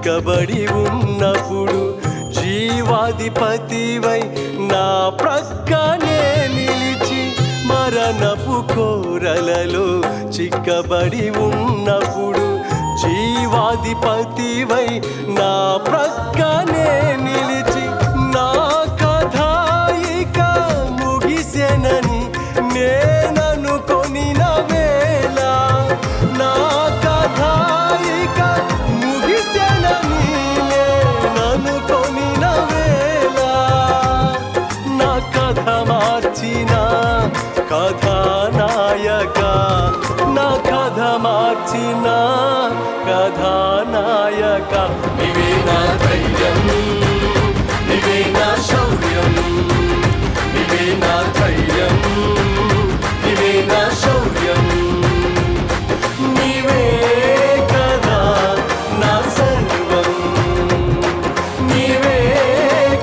చిక్కబడి ఉన్నప్పుడు జీవాధిపతివై నా ప్రక్కనే నిలిచి మరణపు కోరలలో చిక్కబడి ఉన్నప్పుడు జీవాధిపతివై నా ప్రక్కనే నిలిచి నా కథ ఇక ముగిసెనని నేననుకొనిన వేళ నా కథ ఇక ముగిసెనని నేననుకొనిన వేళ నా కథ మార్చిన కథానాయక నా కథ మార్చిన కథానాయక నీవే నా ధైర్యం నీవే నా శౌర్యం నీవే నా ధైర్యం నీవే నా శౌర్యం నీవే కదా నా సర్వం నీవే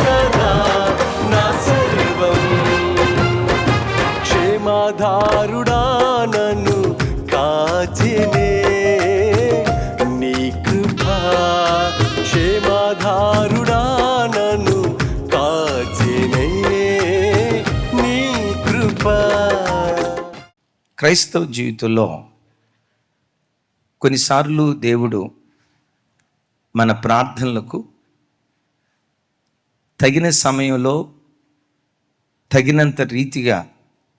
కదా నా సర్వం క్షేమాధారుడా నన్ను కాచినే నీ కృపా క్షేమాధారుడా నన్ను కాచినే నీ కృపా. క్రైస్తవ జీవితంలో కొన్నిసార్లు దేవుడు మన ప్రార్థనలకు తగిన సమయంలో తగినంత రీతిగా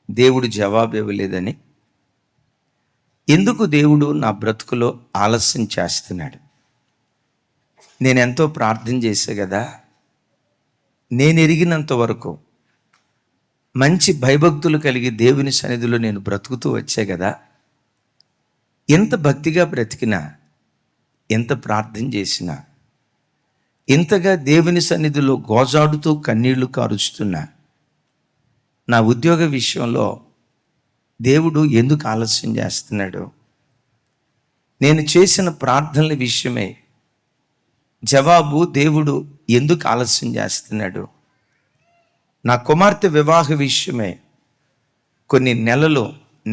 దేవుడు జవాబు ఇవ్వలేదని, ఎందుకు దేవుడు నా బ్రతుకులో ఆలస్యం చేస్తున్నాడు, నేను ఎంతో ప్రార్థన చేశా కదా, నేను ఎరిగినంత వరకు మంచి భయభక్తులు కలిగి దేవుని సన్నిధిలో నేను బ్రతుకుతూ వచ్చే కదా, ఎంత భక్తిగా బ్రతికినా ఎంత ప్రార్థన చేసినా ఇంతగా దేవుని సన్నిధిలో గోజాడుతూ కన్నీళ్లు కారుస్తున్నా నా ఉద్యోగ విషయంలో దేవుడు ఎందుకు ఆలస్యం చేస్తున్నాడు, నేను చేసిన ప్రార్థనల విషయమై జవాబు దేవుడు ఎందుకు ఆలస్యం చేస్తున్నాడు, నా కుమార్తె వివాహ విషయమై కొన్ని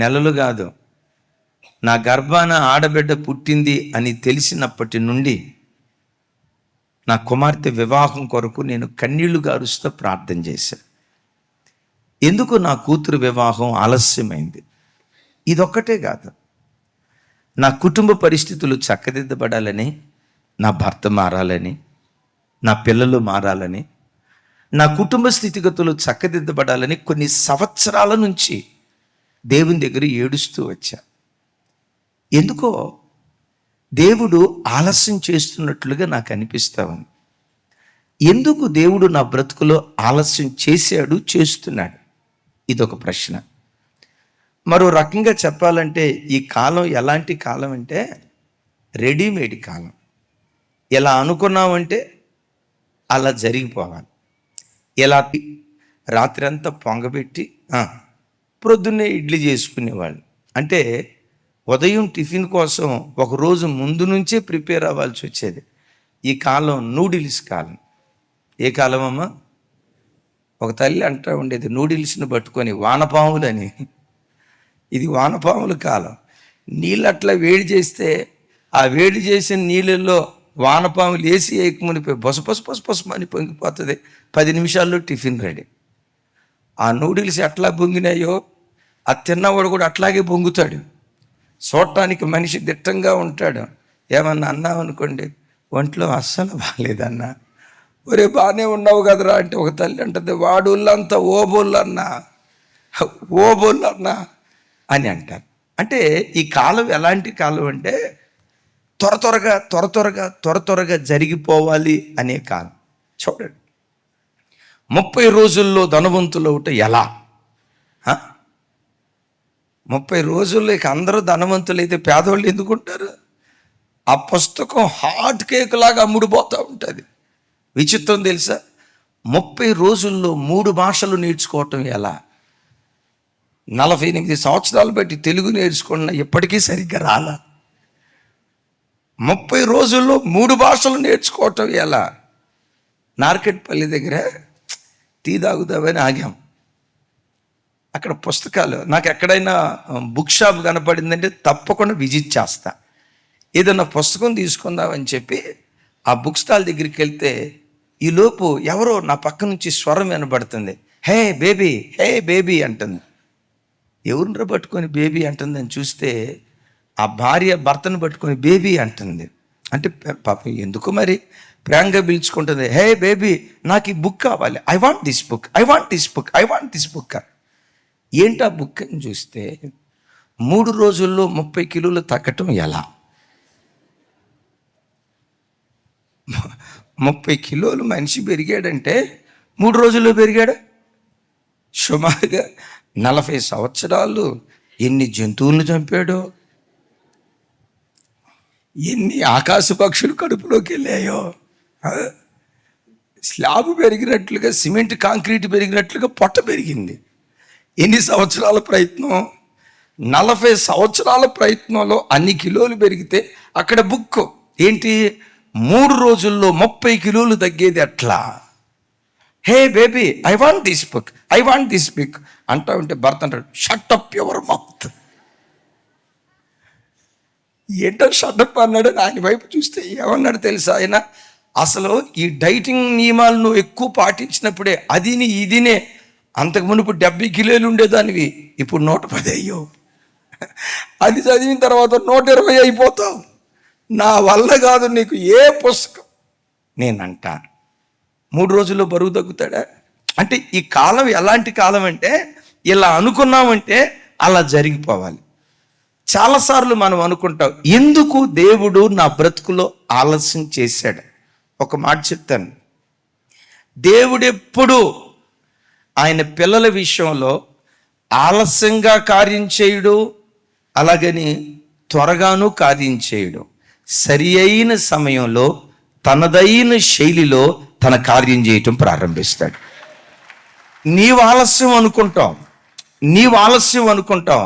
నెలలు కాదు నా గర్భాన ఆడబిడ్డ పుట్టింది అని తెలిసినప్పటి నుండి నా కుమార్తె వివాహం కొరకు నేను కన్నీళ్లు గారుస్తూ ప్రార్థన చేశాను. ఎందుకు నా కూతురు వివాహం ఆలస్యమైంది, ఇదొక్కటే కాదు, నా కుటుంబ పరిస్థితులు చక్కదిద్దబడాలని, నా భర్త మారాలని, నా పిల్లలు మారాలని, నా కుటుంబ స్థితిగతులు చక్కదిద్దబడాలని కొన్ని సంవత్సరాల నుంచి దేవుని దగ్గర ఏడుస్తూ వచ్చా. ఎందుకో దేవుడు ఆలస్యం చేస్తున్నట్లుగా నాకు అనిపిస్తా ఉంది. ఎందుకు దేవుడు నా బ్రతుకులో ఆలస్యం చేశాడు, చేస్తున్నాడు, ఇదొక ప్రశ్న. మరో రకంగా చెప్పాలంటే ఈ కాలం ఎలాంటి కాలం అంటే రెడీమేడ్ కాలం. ఎలా అనుకున్నామంటే అలా జరిగిపోవాలి. ఎలా రాత్రి అంతా పొంగబెట్టి ప్రొద్దున్నే ఇడ్లీ చేసుకునేవాళ్ళు. అంటే ఉదయం టిఫిన్ కోసం ఒకరోజు ముందు నుంచే ప్రిపేర్ అవ్వాల్సి వచ్చేది. ఈ కాలం నూడిల్స్ కాలం. ఏ కాలం అమ్మా? ఒక తల్లి అంటూ ఉండేది నూడిల్స్ని పట్టుకొని వానపాములని. ఇది వానపాముల కాలం. నీళ్ళు అట్లా వేడి చేస్తే ఆ వేడి చేసిన నీళ్ళల్లో వానపాములు వేసి ఏకమునిపోయి బొసమని పొంగిపోతుంది. 10 నిమిషాల్లో టిఫిన్ రెడీ. ఆ నూడిల్స్ ఎట్లా పొంగినాయో ఆ తిన్నవాడు కూడా అట్లాగే పొంగుతాడు. చూడటానికి మనిషి దిట్టంగా ఉంటాడు. ఏమన్నా అన్నామనుకోండి, ఒంట్లో అస్సలు బాగాలేదన్నా, ఒరే బాగానే ఉన్నావు కదరా అంటే ఒక తల్లి అంటుంది వాడుల్లంతా ఓబోళ్ళన్నా అని అంటారు. అంటే ఈ కాలం ఎలాంటి కాలం అంటే త్వరగా జరిగిపోవాలి అనే కాలం. చూడండి, 30 రోజుల్లో ధనవంతులవుట ఎలా? 30 రోజుల్లో ఇక అందరూ ధనవంతులైతే పేదవాళ్ళు ఎందుకుంటారు? ఆ పుస్తకం హాట్ కేక్ లాగా అమ్ముడుపోతూ ఉంటుంది. విచిత్రం తెలుసా? 30 రోజుల్లో 3 భాషలు నేర్చుకోవటం ఎలా? 48 సంవత్సరాలు బట్టి తెలుగు నేర్చుకున్న ఇప్పటికీ సరిగ్గా రాలా. 30 రోజుల్లో 3 భాషలు నేర్చుకోవటం ఎలా? నార్కెట్పల్లి దగ్గర టీ తాగుదామని ఆగాం. అక్కడ పుస్తకాలు, నాకు ఎక్కడైనా బుక్ షాప్ కనపడిందంటే తప్పకుండా విజిట్ చేస్తా. ఏదన్నా పుస్తకం తీసుకుందామని చెప్పి ఆ బుక్ స్టాల్ దగ్గరికి వెళ్తే ఈలోపు ఎవరో నా పక్క నుంచి స్వరం వినబడుతుంది. హే బేబీ అంటుంది. ఎవరిని పట్టుకొని బేబీ అంటుందని చూస్తే ఆ భార్య భర్తను పట్టుకొని బేబీ అంటుంది. అంటే పాపం ఎందుకు మరి ప్రేమగా పిలుచుకుంటుంది. హే బేబీ, నాకు ఈ బుక్ కావాలి, ఐ వాంట్ దిస్ బుక్. ఏంటి ఆ బుక్ అని చూస్తే 3 రోజుల్లో 30 కిలోలు తగ్గటం ఎలా? 30 కిలోలు మనిషి పెరిగాడంటే 3 రోజుల్లో పెరిగాడు. సుమారుగా 40 సంవత్సరాలు ఎన్ని జంతువులను చంపాడో, ఎన్ని ఆకాశ పక్షులు కడుపులోకి వెళ్ళాయో, స్లాబ్ పెరిగినట్లుగా, సిమెంట్ కాంక్రీట్ పెరిగినట్లుగా పొట్ట పెరిగింది. ఎన్ని సంవత్సరాల ప్రయత్నం? 40 సంవత్సరాల ప్రయత్నంలో అన్ని కిలోలు పెరిగితే అక్కడ బుక్ ఏంటి? 3 రోజుల్లో 30 కిలోలు తగ్గేది ఎట్లా? Hey baby, I want this book అంటా ఉంటే భర్త అంటాడు, షట్ అప్ యువర్ మౌత్. ఏంటో షటప్ అన్నాడు. ఆయన వైపు చూస్తే ఏమన్నాడు తెలుసా ఆయన? అసలు ఈ డైటింగ్ నియమాలను ఎక్కువ పాటించినప్పుడే అదిని ఇదినే, అంతకు మునుపు 70 కిలోలు ఉండేదానివి, ఇప్పుడు 110 అయ్యో. అది చదివిన తర్వాత 120 అయిపోతావు. నా వల్ల కాదు నీకు ఏ పుస్తకం. నేనంట 3 రోజుల్లో బరువు తగ్గుతాడా? అంటే ఈ కాలం ఎలాంటి కాలం అంటే, ఇలా అనుకున్నామంటే అలా జరిగిపోవాలి. చాలాసార్లు మనం అనుకుంటాం, ఎందుకు దేవుడు నా బ్రతుకులో ఆలస్యం చేశాడు? ఒక మాట చెప్తాను, దేవుడు ఎప్పుడు ఆయన పిల్లల విషయంలో ఆలస్యంగా కార్యం చేయడు, అలాగని త్వరగాను కార్యం చేయడు. సరి అయిన సమయంలో తనదైన శైలిలో తన కార్యం చేయటం ప్రారంభిస్తాడు. నీవు ఆలస్యం అనుకుంటాం.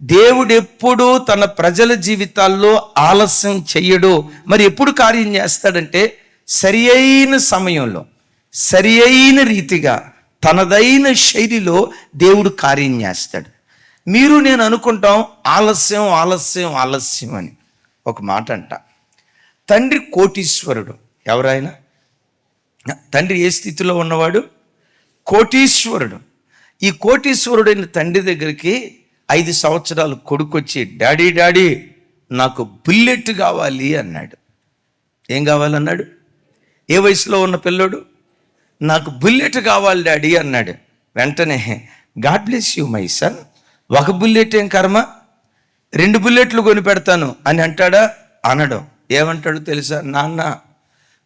దేవుడు ఎప్పుడు తన ప్రజల జీవితాల్లో ఆలస్యం చెయ్యడు. మరి ఎప్పుడు కార్యం చేస్తాడంటే, సరి అయిన సమయంలో, సరి అయిన రీతిగా, తనదైన శైలిలో దేవుడు కార్యం చేస్తాడు. మీరు నేను అనుకుంటాం ఆలస్యం అని. ఒక మాట అంట, తండ్రి కోటీశ్వరుడు. ఎవరైనా తండ్రి ఏ స్థితిలో ఉన్నవాడు? కోటీశ్వరుడు. ఈ కోటీశ్వరుడైన తండ్రి దగ్గరికి 5 సంవత్సరాలు కొడుకు వచ్చి, డాడీ నాకు బుల్లెట్ కావాలి అన్నాడు. ఏం కావాలన్నాడు? ఏ వయసులో ఉన్న పిల్లోడు? నాకు బుల్లెట్ కావాలి డాడీ అన్నాడు. వెంటనే God bless you my son, ఒక బుల్లెట్ ఏం కర్మ, 2 బుల్లెట్లు కొని పెడతాను అని అంటాడా? అనడం. ఏమంటాడు తెలుసా? నాన్న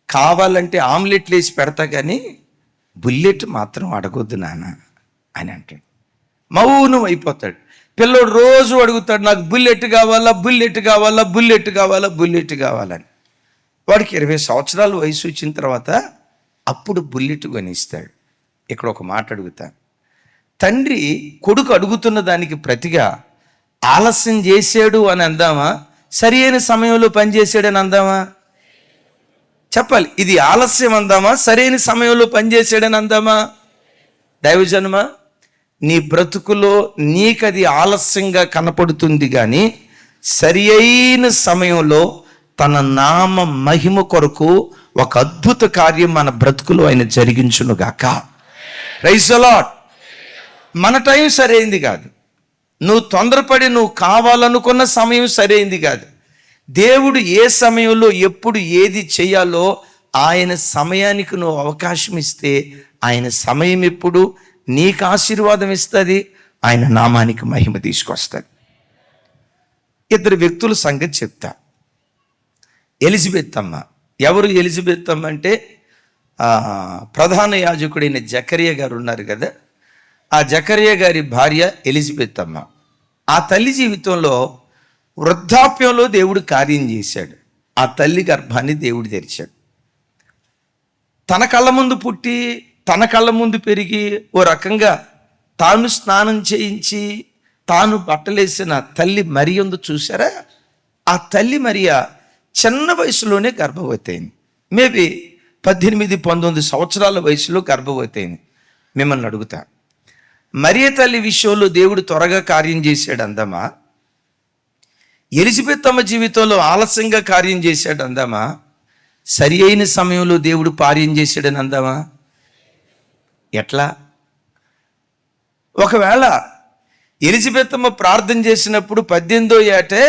కావాలంటే ఆమ్లెట్లు వేసి పెడతా కానీ బుల్లెట్ మాత్రం అడగొద్దు నాన్న అని అంటాడు. మౌనం అయిపోతాడు. పిల్లోడు రోజు అడుగుతాడు, నాకు బుల్లెట్ కావాలని. వాడికి 20 సంవత్సరాల వయసు వచ్చిన తర్వాత అప్పుడు బుల్లెట్ కొనిస్తాడు. ఇక్కడ ఒక మాట అడుగుతా, తండ్రి కొడుకు అడుగుతున్న దానికి ప్రతిగా ఆలస్యం చేశాడు అని అందామా, సరి అయిన సమయంలో పనిచేసాడని అందామా? చెప్పాలి. ఇది ఆలస్యం అందామా, సరైన సమయంలో పనిచేసాడని అందామా? దైవజనమా, నీ బ్రతుకులో నీకది ఆలస్యంగా కనపడుతుంది, కానీ సరి అయిన సమయంలో తన నామ మహిమ కొరకు ఒక అద్భుత కార్యం మన బ్రతుకులో ఆయన జరిగించునుగాక. Praise the Lord. మన టైం సరైంది కాదు, నువ్వు తొందరపడి నువ్వు కావాలనుకున్న సమయం సరైంది కాదు. దేవుడు ఏ సమయంలో ఎప్పుడు ఏది చేయాలో ఆయన సమయానికి నువ్వు అవకాశం ఇస్తే ఆయన సమయం ఎప్పుడు నీకు ఆశీర్వాదం ఇస్తుంది, ఆయన నామానికి మహిమ తీసుకొస్తుంది. 2 వ్యక్తుల సంగతి చెప్తా. ఎలిజబెత్ అమ్మ. ఎవరు ఎలిజబెత్ అమ్మ అంటే, ప్రధాన యాజకుడైన జకరియా గారు ఉన్నారు కదా, ఆ జకరియా గారి భార్య ఎలిజబెత్ అమ్మ. ఆ తల్లి జీవితంలో వృద్ధాప్యంలో దేవుడు కార్యం చేశాడు. ఆ తల్లి గర్భాన్ని దేవుడు తెరిచాడు. తన కళ్ళ ముందు పుట్టి, తన కళ్ళ ముందు పెరిగి, ఓ రకంగా తాను స్నానం చేయించి తాను బట్టలేసిన తల్లి మరియందు చూసారా? ఆ తల్లి మరియా చిన్న వయసులోనే గర్భవతి అయింది. మేబీ 18-19 సంవత్సరాల వయసులో గర్భవతి అయింది. మిమ్మల్ని అడుగుతా, మరియ తల్లి విషయంలో దేవుడు త్వరగా కార్యం చేశాడు అందామా, ఎలిజబెత్ అమ్మ జీవితంలో ఆలస్యంగా కార్యం చేశాడు అందామా, సరి అయిన సమయంలో దేవుడు కార్యం చేశాడని అందామా? ఎట్లా? ఒకవేళ ఎలిజబెత్తమ్మ ప్రార్థన చేసినప్పుడు 18వ ఏటే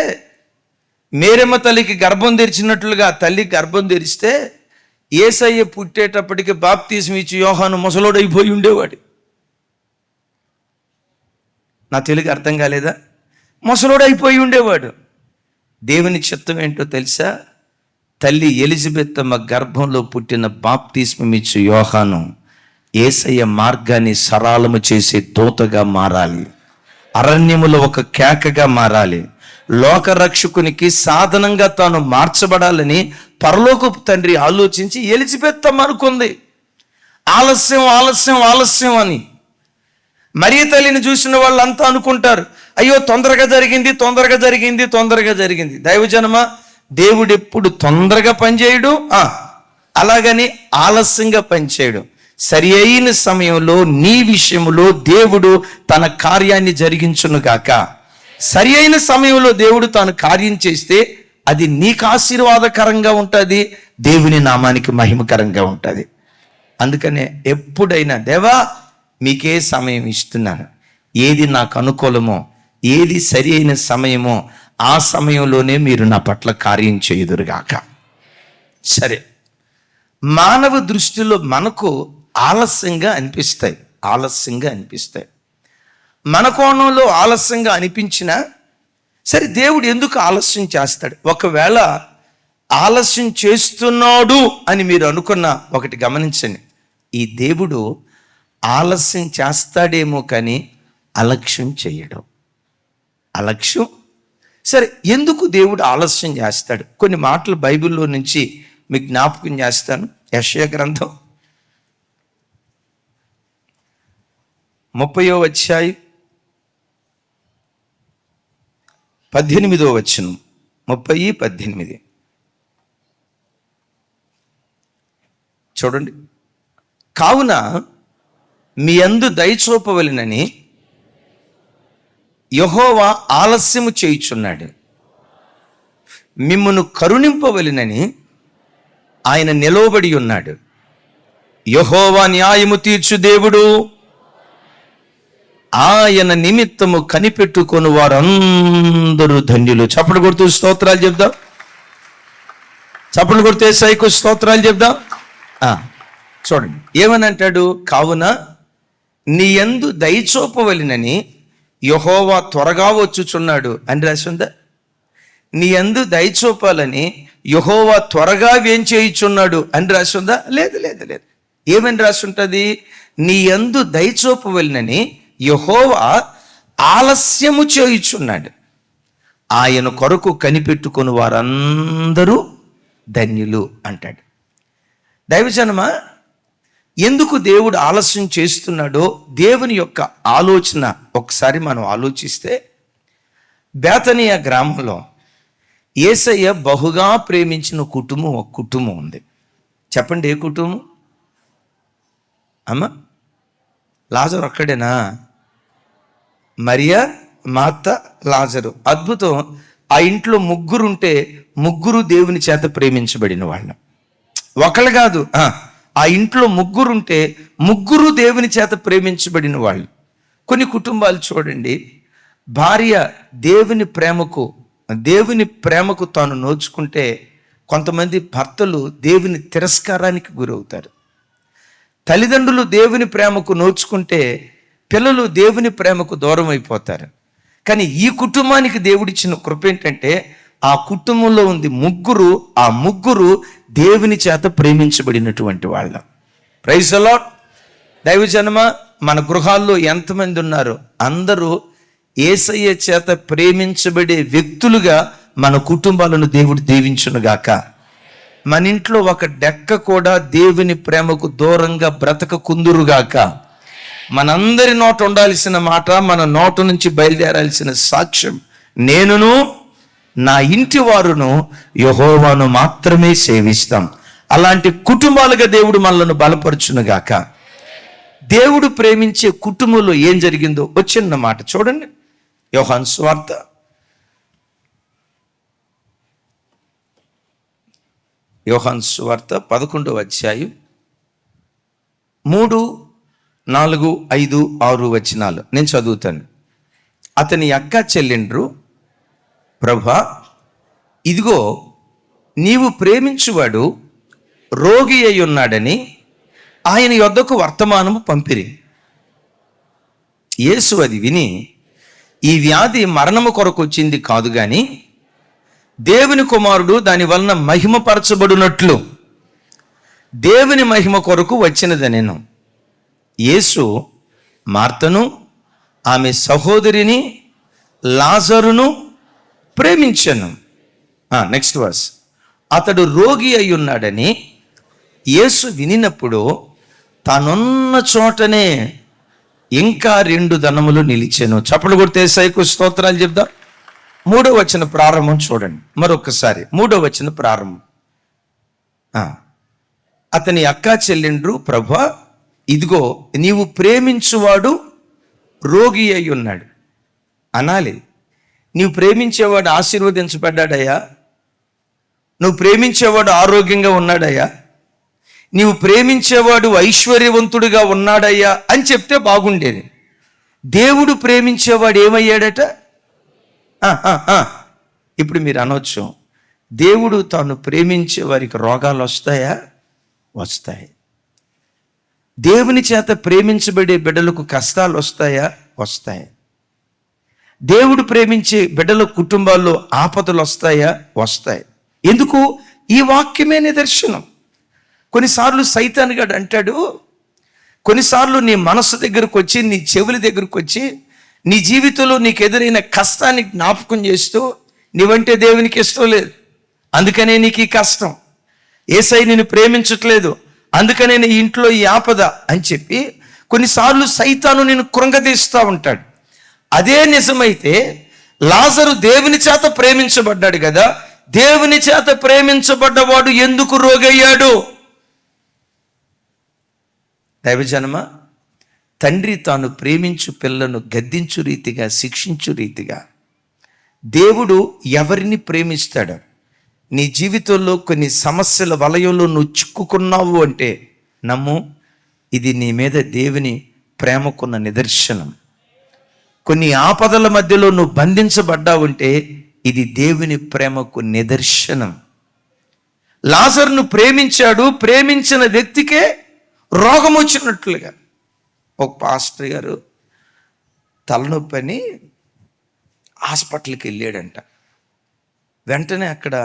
మేరమ్మ తల్లికి గర్భం తెరిచినట్లుగా తల్లి గర్భం తెరిస్తే యేసయ్య పుట్టేటప్పటికి బాప్తిజం ఇచ్చి యోహాను ముసలోడైపోయి ఉండేవాడు. నా తెలుగు అర్థం కాలేదా? ముసలోడైపోయి ఉండేవాడు. దేవుని చిత్తం ఏంటో తెలుసా? తల్లి ఎలిజబెత్తమ్మ గర్భంలో పుట్టిన బాప్తిజం ఇచ్చి యోహాను యేసయ్య మార్గాన్ని సరళము చేసే దూతగా మారాలి, అరణ్యములో ఒక కేకగా మారాలి, లోకరక్షకునికి సాధనంగా తాను మార్చబడాలని పరలోకపు తండ్రి ఆలోచించి ఎలిజబెత్తమ్మ అనుకుంది. ఆలస్యం ఆలస్యం ఆలస్యం అని. మరియ తల్లిని చూసిన వాళ్ళంతా అనుకుంటారు, అయ్యో తొందరగా జరిగింది తొందరగా జరిగింది తొందరగా జరిగింది. దైవజనమ, దేవుడు ఎప్పుడు తొందరగా పనిచేయడు, అలాగని ఆలస్యంగా పనిచేయడు. సరి అయిన సమయంలో నీ విషయంలో దేవుడు తన కార్యాన్ని జరిగించునుగాక. సరి అయిన సమయంలో దేవుడు తాను కార్యం చేస్తే అది నీకు ఆశీర్వాదకరంగా ఉంటుంది, దేవుని నామానికి మహిమకరంగా ఉంటుంది. అందుకనే ఎప్పుడైనా దేవా మీకే సమయం ఇస్తున్నాను, ఏది నాకు అనుకూలమో ఏది సరి అయిన సమయమో ఆ సమయంలోనే మీరు నా పట్ల కార్యం చేయుదురుగాక. సరే, మానవ దృష్టిలో మనకు ఆలస్యంగా అనిపిస్తాయి. మన కోణంలో ఆలస్యంగా అనిపించినా సరే, దేవుడు ఎందుకు ఆలస్యం చేస్తాడు? ఒకవేళ ఆలస్యం చేస్తున్నాడు అని మీరు అనుకున్న ఒకటి గమనించండి, ఈ దేవుడు ఆలస్యం చేస్తాడేమో కానీ అలక్ష్యం చేయడం. అలక్ష్యం సరే, ఎందుకు దేవుడు ఆలస్యం చేస్తాడు? కొన్ని మాటలు బైబిల్లో నుంచి మీకు జ్ఞాపకం చేస్తాను. యెషయా గ్రంథం 30వ అధ్యాయం 18వ వచనం. 30:18 చూడండి. కావున మీ యందు దయ చూపవలెనని యెహోవా ఆలస్యము చేయుచున్నాడు, మిమ్మును కరుణింపవలెనని ఆయన నిలవబడి ఉన్నాడు. యెహోవా న్యాయము తీర్చు దేవుడు, ఆయన నిమిత్తము కనిపెట్టుకొని వారందరూ ధన్యులు. చప్పట్లు కొడుతూ స్తోత్రాలు చెప్దాం. చప్పట్లు కొడితే యేసయ్యకు స్తోత్రాలు చెప్దాం. చూడండి ఏమని అంటాడు? కావున నీ యందు దయచూపవలెనని యెహోవా త్వరగా వచ్చుచున్నాడు అని రాసిందా? నీ యందు దయచూపాలని యెహోవా త్వరగా ఏం చేయుచున్నాడు అని రాసిందా? లేదు లేదు లేదు. ఏమని రాసుంటుంది? నీ యందు దయచూపవలెనని యెహోవా ఆలస్యము చేయుచున్నాడు, ఆయన కొరకు కనిపెట్టుకుని వారందరూ ధన్యులు అంటాడు. దైవజనమా, ఎందుకు దేవుడు ఆలస్యం చేస్తున్నాడో దేవుని యొక్క ఆలోచన ఒకసారి మనం ఆలోచిస్తే, బేతనియా గ్రామంలో యేసయ్య బహుగా ప్రేమించిన కుటుంబం ఒక కుటుంబం ఉంది. చెప్పండి, ఏ కుటుంబం? అమ్మ, లాజరు ఒక్కడేనా? మరియా, మార్త, లాజరు. అద్భుతం. ఆ ఇంట్లో ముగ్గురుంటే ముగ్గురు దేవుని చేత ప్రేమించబడిన వాళ్ళం. ఒకళ్ళు కాదు, ఆ ఇంట్లో ముగ్గురుంటే ముగ్గురు దేవుని చేత ప్రేమించబడిన వాళ్ళు. కొన్ని కుటుంబాలు చూడండి, భార్య దేవుని ప్రేమకు తాను నోచుకుంటే కొంతమంది భర్తలు దేవుని తిరస్కారానికి గురవుతారు. తల్లిదండ్రులు దేవుని ప్రేమకు నోచుకుంటే పిల్లలు దేవుని ప్రేమకు దూరం అయిపోతారు. కానీ ఈ కుటుంబానికి దేవుడిచ్చిన కృప ఏంటంటే, ఆ కుటుంబంలో ఉంది ముగ్గురు, ఆ ముగ్గురు దేవుని చేత ప్రేమించబడినటువంటి వాళ్ళ. Praise the lord. దైవజనమ, మన గృహాల్లో ఎంతమంది ఉన్నారు? అందరూ యేసయ్య చేత ప్రేమించబడే వ్యక్తులుగా మన కుటుంబాలను దేవుడు దీవించునుగాక. మన ఇంట్లో ఒక డెక్క కూడా దేవుని ప్రేమకు దూరంగా బ్రతకకుందురుగాక. మనందరి నోట ఉండాల్సిన మాట, మన నోట నుంచి బయలుదేరాల్సిన సాక్ష్యం, నేనును నా ఇంటి వారును యెహోవాను మాత్రమే సేవిస్తాం. అలాంటి కుటుంబాలుగా దేవుడు మనలను బలపరచునుగాక. దేవుడు ప్రేమించే కుటుంబంలో ఏం జరిగిందో వచ్చిన మాట చూడండి. యోహాను సువార్త 7 యోహాను సువార్త 11వ అధ్యాయం 3, 4, 5, 6 వచనాలు నేను చదువుతాను. అతని అక్క చెల్లెండ్రు, ప్రభా, ఇదిగో నీవు ప్రేమించువాడు రోగి అయి ఉన్నాడని ఆయన యొద్దకు వర్తమానము పంపిరి. యేసు అది విని, ఈ వ్యాధి మరణము కొరకు వచ్చింది కాదు గాని దేవుని కుమారుడు దాని వలన మహిమపరచబడినట్లు దేవుని మహిమ కొరకు వచ్చినదనెను. యేసు మార్తను, ఆమె సహోదరిని, లాజరును ప్రేమించెను. Next verse. అతడు రోగి అయి ఉన్నాడని యేసు వినినప్పుడు తానున్న చోటనే ఇంకా 2 దనములు నిలిచెను. చప్పలు కొడితే యేసయ్యకు స్తోత్రాలు చెప్దాం. 3వ వచన ప్రారంభం చూడండి మరొకసారి. 3వ వచన ప్రారంభం. అతని అక్క చెల్లెండ్రు, ప్రభా, ఇదిగో నీవు ప్రేమించువాడు రోగి అయి ఉన్నాడు అనాలి. నీవు ప్రేమించేవాడు ఆశీర్వదించబడ్డాడయ్యా, నువ్వు ప్రేమించేవాడు ఆరోగ్యంగా ఉన్నాడయ్యా, నీవు ప్రేమించేవాడు ఐశ్వర్యవంతుడిగా ఉన్నాడయ్యా అని చెప్తే బాగుండేది. దేవుడు ప్రేమించేవాడు ఏమయ్యాడట? ఇప్పుడు మీరు అనొచ్చు, దేవుడు తాను ప్రేమించే వారికి రోగాలు వస్తాయా? వస్తాయి. దేవుని చేత ప్రేమించబడే బిడ్డలకు కష్టాలు వస్తాయా? వస్తాయి. దేవుడు ప్రేమించే బిడ్డల కుటుంబాల్లో ఆపదలు వస్తాయా? వస్తాయి. ఎందుకు? ఈ వాక్యమే నిదర్శనం. కొన్నిసార్లు సైతాన్ గాడు అంటాడు, కొన్నిసార్లు నీ మనసు దగ్గరకు వచ్చి, నీ చెవుల దగ్గరకు వచ్చి, నీ జీవితంలో నీకు ఎదురైన కష్టాన్ని జ్ఞాపకం చేస్తూ, నీవంటే దేవునికి ఇష్టం లేదు, అందుకనే నీకు ఈ కష్టం, యేసయ్య నిన్ను ప్రేమించట్లేదు, అందుకనే నీ ఇంట్లో ఈ ఆపద అని చెప్పి కొన్నిసార్లు సైతాను నిన్ను కృంగదీస్తూ ఉంటాడు. అదే నిజమైతే లాజరు దేవుని చేత ప్రేమించబడ్డాడు కదా, దేవుని చేత ప్రేమించబడ్డవాడు ఎందుకు రోగయ్యాడు? దైవజనమ, తండ్రి తాను ప్రేమించు పిల్లను గద్దించు రీతిగా, శిక్షించు రీతిగా దేవుడు ఎవరిని ప్రేమిస్తాడు? నీ జీవితంలో కొన్ని సమస్యల వలయంలో నువ్వు చిక్కుకున్నావు అంటే నమ్ము, ఇది నీ మీద దేవుని ప్రేమకున్న నిదర్శనం. కొన్ని ఆపదల మధ్యలో నువ్వు బంధించబడ్డావు అంటే ఇది దేవుని ప్రేమకు నిదర్శనం. లాజరును ప్రేమించాడు, ప్రేమించిన వ్యక్తికే రోగం వచ్చినట్లుగా. ఒక పాస్టర్ గారు తలనొప్పి అని హాస్పిటల్కి వెళ్ళాడంట. వెంటనే అక్కడ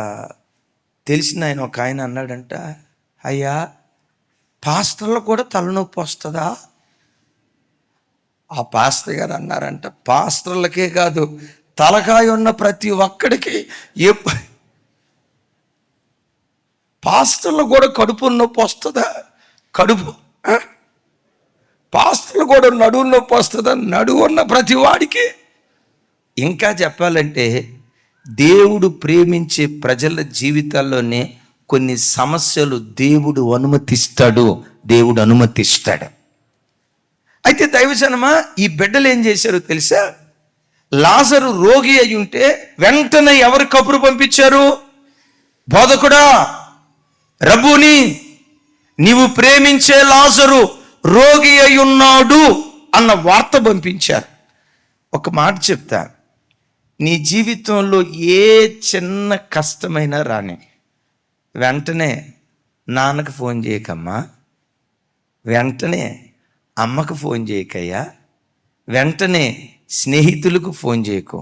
తెలిసిన ఆయన ఒక ఆయన అన్నాడంట, అయ్యా, పాస్టర్లకు కూడా తలనొప్పి వస్తుందా? ఆ పాస్టర్ గారు అన్నారంట, పాస్టర్లకే కాదు, తలకాయ ఉన్న ప్రతి ఒక్కడికి పాస్టర్లు కూడా కడుపు నొప్పి వస్తుందా? కడుపు. పాస్టర్లు కూడా నడువు నొప్పి వస్తుందా? నడువు ఉన్న ప్రతి వాడికి. ఇంకా చెప్పాలంటే దేవుడు ప్రేమించే ప్రజల జీవితాల్లోనే కొన్ని సమస్యలు దేవుడు అనుమతిస్తాడు. అయితే దైవజనమా, ఈ బిడ్డలు ఏం చేశారో తెలుసా? లాజరు రోగి అయి ఉంటే వెంటనే ఎవరు కబురు పంపించారు? బోధకుడా, రబ్బూని, నీవు ప్రేమించే లాజరు రోగి అయి ఉన్నాడు అన్న వార్త పంపించారు. ఒక మాట చెప్తా, నీ జీవితంలో ఏ చిన్న కష్టమైనా రాని, వెంటనే నాన్నకు ఫోన్ చేయకమ్మా, వెంటనే అమ్మకు ఫోన్ చేయకయ్యా, వెంటనే స్నేహితులకు ఫోన్ చేయకు.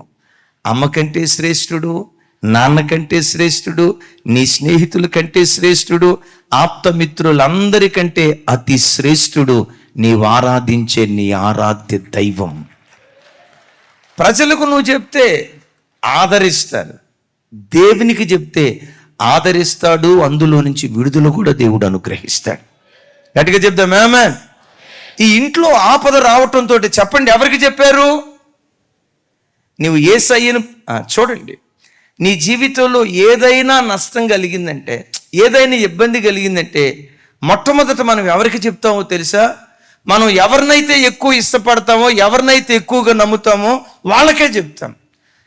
అమ్మ కంటే శ్రేష్ఠుడు, నాన్న కంటే శ్రేష్ఠుడు, నీ స్నేహితుల కంటే శ్రేష్ఠుడు, ఆప్తమిత్రులందరికంటే అతి శ్రేష్ఠుడు నీవు ఆరాధించే నీ ఆరాధ్య దైవం. ప్రజలకు నువ్వు చెప్తే ఆదరిస్తారు, దేవునికి చెప్తే ఆదరిస్తాడు, అందులో నుంచి విడుదల కూడా దేవుడు అనుగ్రహిస్తాడు. గట్టిగా చెప్తాం ఆమేన్. ఈ ఇంట్లో ఆపద రావటంతో చెప్పండి, ఎవరికి చెప్పారు? నువ్వు యేసయ్యను చూడండి. నీ జీవితంలో ఏదైనా నష్టం కలిగిందంటే, ఏదైనా ఇబ్బంది కలిగిందంటే మొట్టమొదట మనం ఎవరికి చెప్తామో తెలుసా? మనం ఎవరినైతే ఎక్కువ ఇష్టపడతామో, ఎవరినైతే ఎక్కువగా నమ్ముతామో వాళ్ళకే చెప్తాం.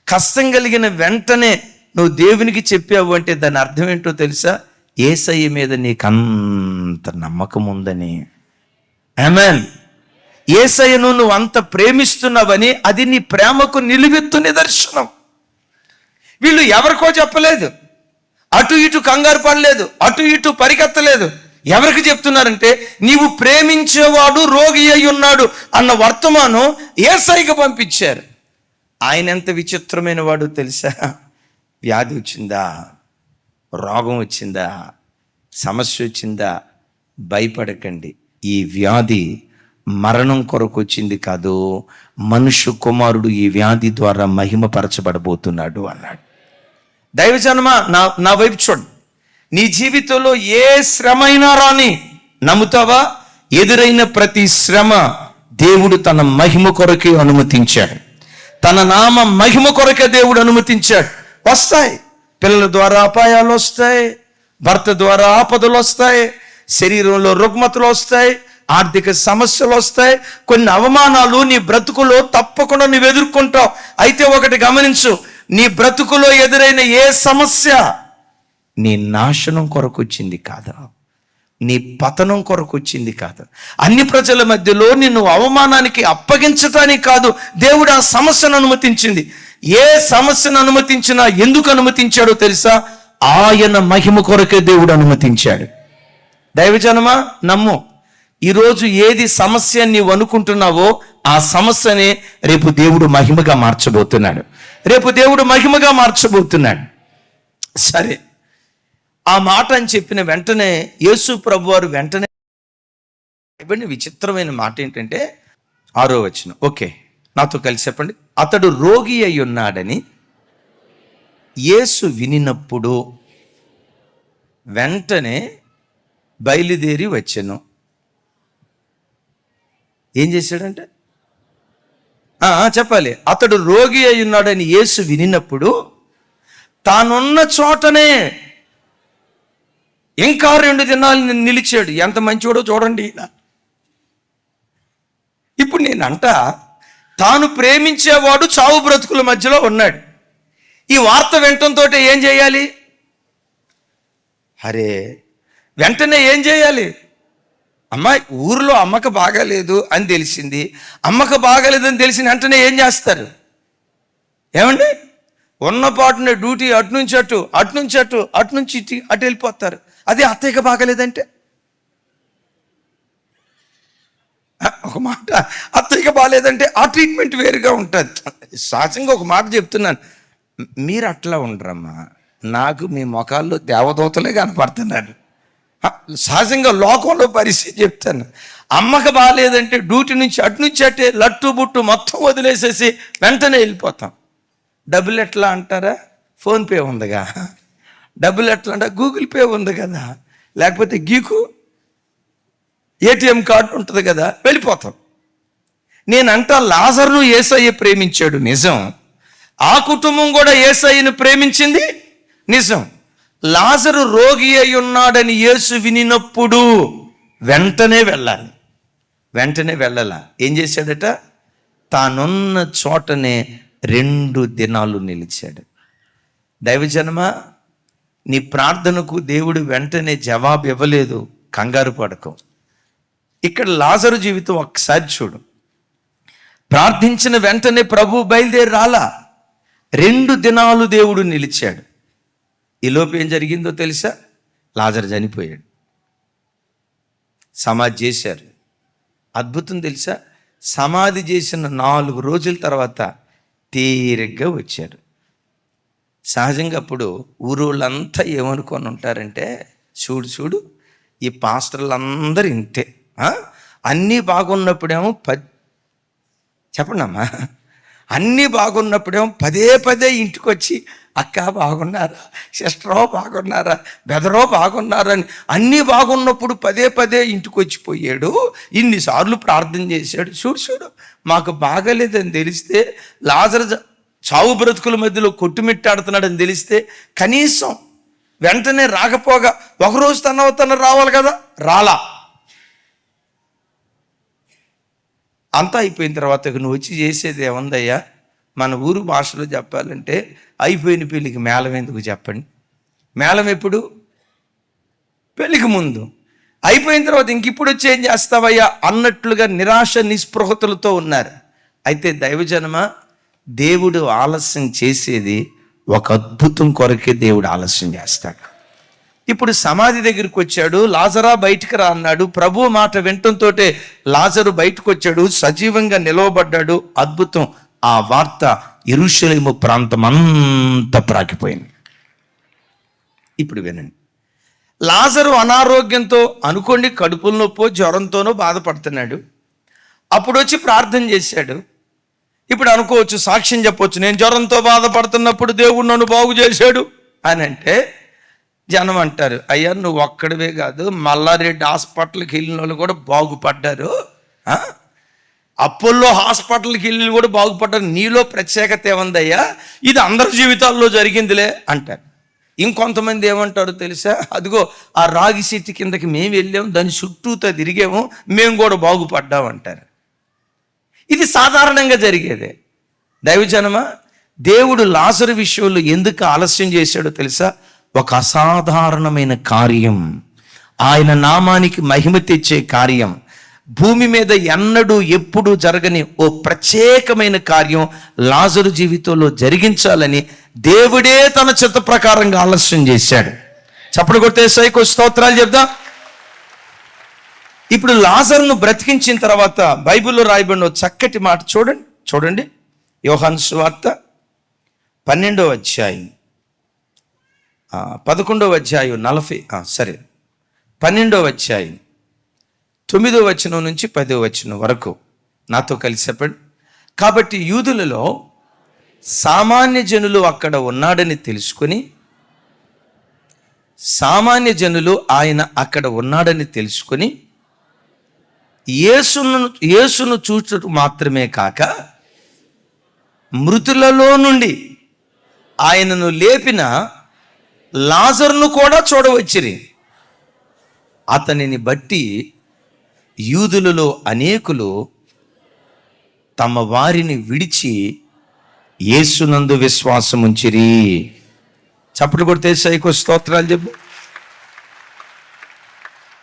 కష్టం కలిగిన వెంటనే నువ్వు దేవునికి చెప్పావు అంటే దాని అర్థం ఏంటో తెలుసా? యేసయ్య మీద నీకంత నమ్మకం ఉందని. ఆమేన్. యేసయ్యను నువ్వు అంత ప్రేమిస్తున్నావని అది నీ ప్రేమకు నిలువెత్తు నిదర్శనం. వీళ్ళు ఎవరికో చెప్పలేదు, అటు ఇటు కంగారు పడలేదు, అటు ఇటు పరిగెత్తలేదు. ఎవరికి చెప్తున్నారంటే నీవు ప్రేమించేవాడు రోగి అయి ఉన్నాడు అన్న వర్తమానం యేసయ్యకు పంపించారు. ఆయన ఎంత విచిత్రమైన వాడు తెలుసా? వ్యాధి వచ్చిందా, రోగం వచ్చిందా, సమస్య వచ్చిందా, భయపడకండి. ఈ వ్యాధి మరణం కొరకు వచ్చింది కాదు, మనుష్య కుమారుడు ఈ వ్యాధి ద్వారా మహిమపరచబడబోతున్నాడు అన్నాడు. దైవజనమా, నా వైపు చూడండి. నీ జీవితంలో ఏ శ్రమ అయినా రాని నమ్ముతావా? ఎదురైన ప్రతి శ్రమ దేవుడు తన మహిమ కొరకే అనుమతించాడు. తన నామ మహిమ కొరకే దేవుడు అనుమతించాడు. వస్తాయి, పిల్లల ద్వారా అపాయాలు వస్తాయి, భర్త ద్వారా ఆపదలు వస్తాయి, శరీరంలో రుగ్మతలు వస్తాయి, ఆర్థిక సమస్యలు వస్తాయి, కొన్ని అవమానాలు నీ బ్రతుకులో తప్పకుండా నువ్వు ఎదుర్కొంటావు. అయితే ఒకటి గమనించు, నీ బ్రతుకులో ఎదురైన ఏ సమస్య నీ నాశనం కొరకు వచ్చింది కాదు, నీ పతనం కొరకు వచ్చింది కాదు. అన్ని ప్రజల మధ్యలో నిన్ను అవమానానికి అప్పగించటానికి కాదు దేవుడు ఆ సమస్యను అనుమతించింది. ఏ సమస్యను అనుమతించినా ఎందుకు అనుమతించాడో తెలుసా? ఆయన మహిమ కొరకే దేవుడు అనుమతించాడు. దైవజనమా, నమ్ము. ఈరోజు ఏది సమస్య నీవు అనుకుంటున్నావో ఆ సమస్యనే రేపు దేవుడు మహిమగా మార్చబోతున్నాడు. రేపు దేవుడు మహిమగా మార్చబోతున్నాడు. సరే, ఆ మాట అని చెప్పిన వెంటనే యేసు ప్రభు వారు వెంటనే ఇవ్వండి. విచిత్రమైన మాట ఏంటంటే 6వ వచనం. ఓకే, నాతో కలిసి చెప్పండి. అతడు రోగి అయి ఉన్నాడని యేసు వినినప్పుడు వెంటనే బయలుదేరి వచ్చెను. ఏం చేశాడంటే చెప్పాలి. అతడు రోగి అయి ఉన్నాడని యేసు వినినప్పుడు తానున్న చోటనే ఇంకా 2 దినాలు నిలిచాడు. ఎంత మంచివాడో చూడండి. ఇప్పుడు నేనంట, తాను ప్రేమించేవాడు చావు బ్రతుకుల మధ్యలో ఉన్నాడు. ఈ వార్త వినటంతో ఏం చేయాలి? అరే, వెంటనే ఏం చేయాలి? అమ్మాయి ఊరిలో అమ్మకు బాగాలేదు అని తెలిసింది. అమ్మకు బాగాలేదని తెలిసిన వెంటనే ఏం చేస్తారు? ఏమండి, ఉన్నపాటునే డ్యూటీ అటు నుంచి అటు, అటు నుంచి అటు, అటు నుంచి ఇటు, అటు వెళ్ళిపోతారు. అదే అత్తయ్యకి బాగాలేదంటే ఒక మాట, అత్తయ్యకి బాగాలేదంటే ఆ ట్రీట్మెంట్ వేరుగా ఉంటుంది. సహజంగా ఒక మాట చెప్తున్నాను, మీరు అట్లా ఉండరమ్మా. నాకు మీ ముఖాల్లో దేవదూతలే కనపడుతున్నారు. సహజంగా లోకంలో పరిస్థితి చెప్తాను. అమ్మకి బాగాలేదంటే డ్యూటీ నుంచి అటే లట్టు బుట్టు మొత్తం వదిలేసేసి వెంటనే వెళ్ళిపోతాం. డబ్బులు ఎట్లా అంటారా? ఫోన్పే ఉందిగా. డబ్బులు ఎట్లా అంటారా? గూగుల్ పే ఉంది కదా. లేకపోతే గీకు ఏటీఎం కార్డు ఉంటుంది కదా, వెళ్ళిపోతాం. నేనంట, లాజరును యేసయ్య ప్రేమించాడు నిజం, ఆ కుటుంబం కూడా యేసయ్యను ప్రేమించింది నిజం. లాజరు రోగి అయి ఉన్నాడని యేసు వినినప్పుడు వెంటనే వెళ్ళాలి. వెంటనే వెళ్ళాలా? ఏం చేశాడట? తానున్న చోటనే 2 దినాలు నిలిచాడు. దైవజనమా, నీ ప్రార్థనకు దేవుడు వెంటనే జవాబు ఇవ్వలేదు, కంగారు పడకు. ఇక్కడ లాజరు జీవితం ఒక్కసారి చూడు. ప్రార్థించిన వెంటనే ప్రభు బయలుదేరి రాలా, 2 దినాలు దేవుడు నిలిచాడు. ఈలోపు ఏం జరిగిందో తెలుసా? లాజరు చనిపోయాడు. సమాధి చేశారు. అద్భుతం తెలుసా? సమాధి చేసిన 4 రోజుల తర్వాత తీరిగ్గా వచ్చారు. సహజంగా అప్పుడు ఊరోళ్ళంతా ఏమనుకొని ఉంటారంటే, చూడు ఈ పాస్టర్లందరూ ఇంతే, అన్నీ బాగున్నప్పుడేమో చెప్పండి అమ్మా, అన్నీ బాగున్నప్పుడేమో పదే ఇంటికి వచ్చి అక్క బాగున్నారా, సిస్టరో బాగున్నారా, బెదరో బాగున్నారా అని అన్నీ బాగున్నప్పుడు పదే ఇంటికి వచ్చిపోయాడు. ఇన్నిసార్లు ప్రార్థన చేశాడు. చూడు మాకు బాగలేదని తెలిస్తే, లాజరు చావు బ్రతుకుల మధ్యలో కొట్టుమిట్టాడుతున్నాడని తెలిస్తే కనీసం వెంటనే రాకపోగా ఒకరోజు తన రావాలి కదా, రాలా. అంతా అయిపోయిన తర్వాత నువ్వు వచ్చి చేసేది ఏముందయ్యా? మన ఊరు భాషలో చెప్పాలంటే, అయిపోయిన పెళ్ళికి మేళం ఎందుకు చెప్పండి? మేళం ఎప్పుడు? పెళ్ళికి ముందు. అయిపోయిన తర్వాత ఇంక ఇప్పుడు వచ్చి ఏం చేస్తావయ్యా అన్నట్లుగా నిరాశ నిస్పృహతులతో ఉన్నారు. అయితే దైవజనమా, దేవుడు ఆలస్యం చేసేది ఒక అద్భుతం కొరకే దేవుడు ఆలస్యం చేస్తాడు. ఇప్పుడు సమాధి దగ్గరికి వచ్చాడు, లాజరా బయటికి రా అన్నాడు. ప్రభు మాట వినటంతో లాజరు బయటకు వచ్చాడు, సజీవంగా నిలవబడ్డాడు. అద్భుతం. ఆ వార్త యెరూషలేము ప్రాంతం అంతా ప్రాకిపోయింది. ఇప్పుడు వినండి, లాజరు అనారోగ్యంతో అనుకోండి, కడుపుల నొప్పో జ్వరంతోనో బాధపడుతున్నాడు. అప్పుడు వచ్చి ప్రార్థన చేశాడు. ఇప్పుడు అనుకోవచ్చు, సాక్ష్యం చెప్పవచ్చు, నేను జ్వరంతో బాధపడుతున్నప్పుడు దేవుడు నన్ను బాగు చేశాడు అని అంటే జనం అంటారు, అయ్యా నువ్వు ఒక్కడివే కాదు, మల్లారెడ్డి హాస్పిటల్కి వెళ్ళిన వాళ్ళు కూడా బాగుపడ్డారు, అపోలో హాస్పిటల్కి వెళ్ళిన కూడా బాగుపడ్డారు, నీలో ప్రత్యేకత ఏముందయ్యా, ఇది అందరి జీవితాల్లో జరిగిందిలే అంటారు. ఇంకొంతమంది ఏమంటారు తెలుసా, అదిగో ఆ రాగి సీటు కిందకి మేము వెళ్ళాము, దాని చుట్టూతో తిరిగాము, మేము కూడా బాగుపడ్డాం అంటారు. ఇది సాధారణంగా జరిగేదే. దైవజనమా, దేవుడు లాజరు విషయంలో ఎందుకు ఆలస్యం చేశాడో తెలుసా? ఒక అసాధారణమైన కార్యం, ఆయన నామానికి మహిమ తెచ్చే కార్యం, భూమి మీద ఎన్నడూ ఎప్పుడు జరగని ఓ ప్రత్యేకమైన కార్యం లాజరు జీవితంలో జరిగించాలని దేవుడే తన చిత్త ప్రకారంగా ఆలస్యం చేశాడు. చప్పుడు కొట్టే సైకో స్తోత్రాలు చెప్దాం. ఇప్పుడు లాజరును బ్రతికించిన తర్వాత బైబిల్లో రాయబడిన చక్కటి మాట చూడండి యోహాను సువార్త 12వ అధ్యాయం 11వ అధ్యాయం 12వ అధ్యాయం 9వ వచనం నుంచి 10వ వచనం వరకు నాతో కలిసి చెప్పండి. కాబట్టి యూదులలో సామాన్య జనులు అక్కడ ఉన్నాడని తెలుసుకుని, ఆయన అక్కడ ఉన్నాడని తెలుసుకుని యేసును చూచుట మాత్రమే కాక మృతులలో నుండి ఆయనను లేపిన లాజరును కూడా చూడవచ్చిరి. అతనిని బట్టి యూదులలో అనేకులు తమ వారిని విడిచి యేసునందు విశ్వాసం ఉంచిరి. చప్పట్లు కొడితే సైకో స్తోత్రాలు చెప్పు.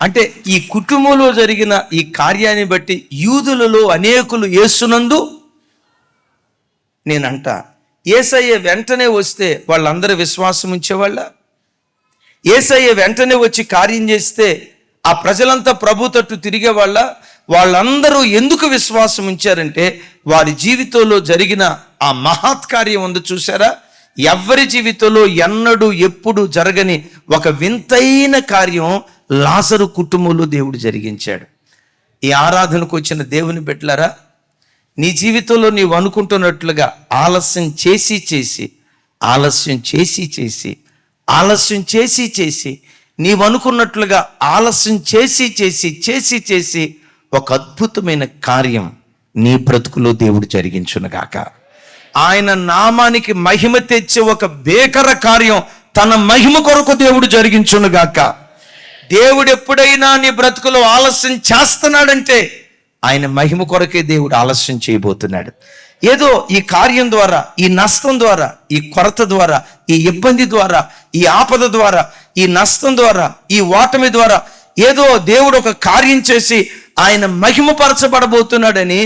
అంటే ఈ కుటుంబంలో జరిగిన ఈ కార్యాన్ని బట్టి యూదులలో అనేకులు యేసునందు, నేనంట యేసయ్య వెంటనే వస్తే వాళ్ళందరూ విశ్వాసం ఉంచేవాళ్ళ? యేసయ్య వెంటనే వచ్చి కార్యం చేస్తే ఆ ప్రజలంతా ప్రభు తట్టు తిరిగే వాళ్ళందరూ ఎందుకు విశ్వాసం ఉంచారంటే వారి జీవితంలో జరిగిన ఆ మహత్కార్యం ఉంది చూసారా? ఎవరి జీవితంలో ఎన్నడూ ఎప్పుడు జరగని ఒక వింతైన కార్యం లాజరు కుటుంబంలో దేవుడు జరిగించాడు. ఈ ఆరాధనకు వచ్చిన దేవుని బిడ్డలారా, నీ జీవితంలో నీవు అనుకుంటున్నట్లుగా ఆలస్యం చేసి నీవు అనుకున్నట్లుగా ఆలస్యం చేసి ఒక అద్భుతమైన కార్యం నీ బ్రతుకులో దేవుడు జరిగించునుగాక. ఆయన నామానికి మహిమ తెచ్చే ఒక భీకర కార్యం తన మహిమ కొరకు దేవుడు జరిగించునుగాక. దేవుడు ఎప్పుడైనా నీ బ్రతుకులో ఆలస్యం చేస్తున్నాడంటే ఆయన మహిమ కొరకే దేవుడు ఆలస్యం చేయబోతున్నాడు. ఏదో ఈ కార్యం ద్వారా, ఈ నష్టం ద్వారా, ఈ కొరత ద్వారా, ఈ ఇబ్బంది ద్వారా, ఈ ఆపద ద్వారా, ఈ నష్టం ద్వారా, ఈ ఓటమి ద్వారా ఏదో దేవుడు ఒక కార్యం చేసి ఆయన మహిమపరచబడబోతున్నాడని